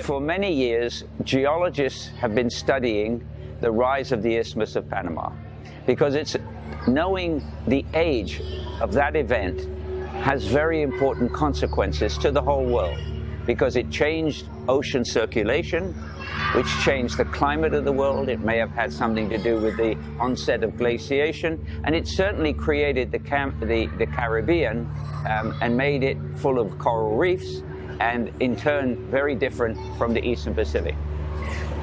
For many years, geologists have been studying the rise of the Isthmus of Panama because knowing the age of that event has very important consequences to the whole world, because it changed ocean circulation, which changed the climate of the world. It may have had something to do with the onset of glaciation, and it certainly created the Caribbean and made it full of coral reefs, and in turn very different from the Eastern Pacific.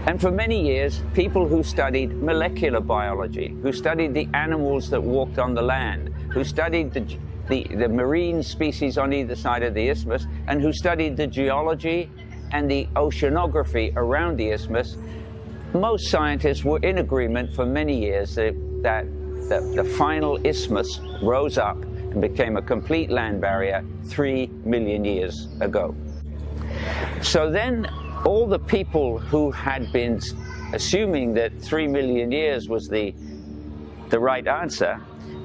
And for many years, people who studied molecular biology, who studied the animals that walked on the land, who studied the marine species on either side of the isthmus, and who studied the geology and the oceanography around the isthmus, most scientists were in agreement for many years that the final isthmus rose up and became a complete land barrier 3 million years ago. So then all the people who had been assuming that 3 million years was the right answer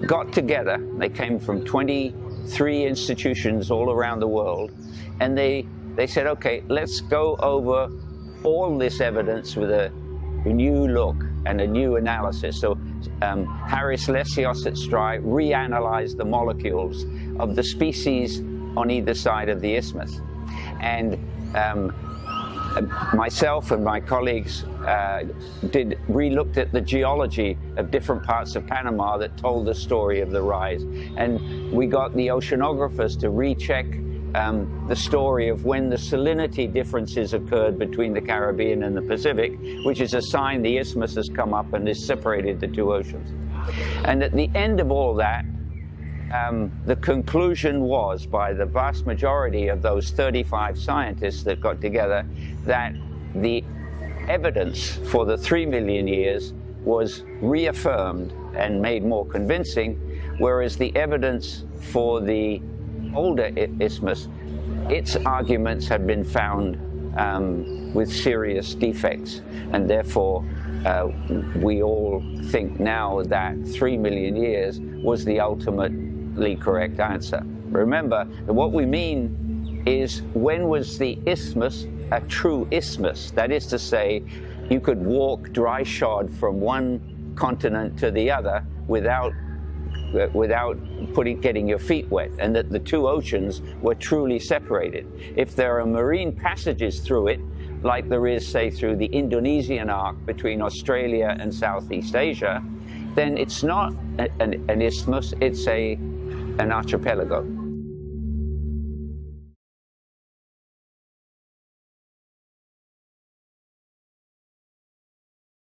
got together. They came from 23 institutions all around the world, and they said, okay, let's go over all this evidence with a new look and a new analysis. So Harris Lesios at Stry reanalyzed the molecules of the species on either side of the isthmus. And myself and my colleagues re-looked at the geology of different parts of Panama that told the story of the rise. And we got the oceanographers to recheck the story of when the salinity differences occurred between the Caribbean and the Pacific, which is a sign the isthmus has come up and has separated the two oceans. And at the end of all that, the conclusion was, by the vast majority of those 35 scientists that got together, that the evidence for the 3 million years was reaffirmed and made more convincing, whereas the evidence for the older isthmus, its arguments had been found with serious defects, and therefore we all think now that 3 million years was the ultimately correct answer. Remember, what we mean is, when was the isthmus a true isthmus? That is to say, you could walk dry shod from one continent to the other without getting your feet wet, and that the two oceans were truly separated. If there are marine passages through it, like there is, say, through the Indonesian arc between Australia and Southeast Asia, then it's not an isthmus, it's an archipelago.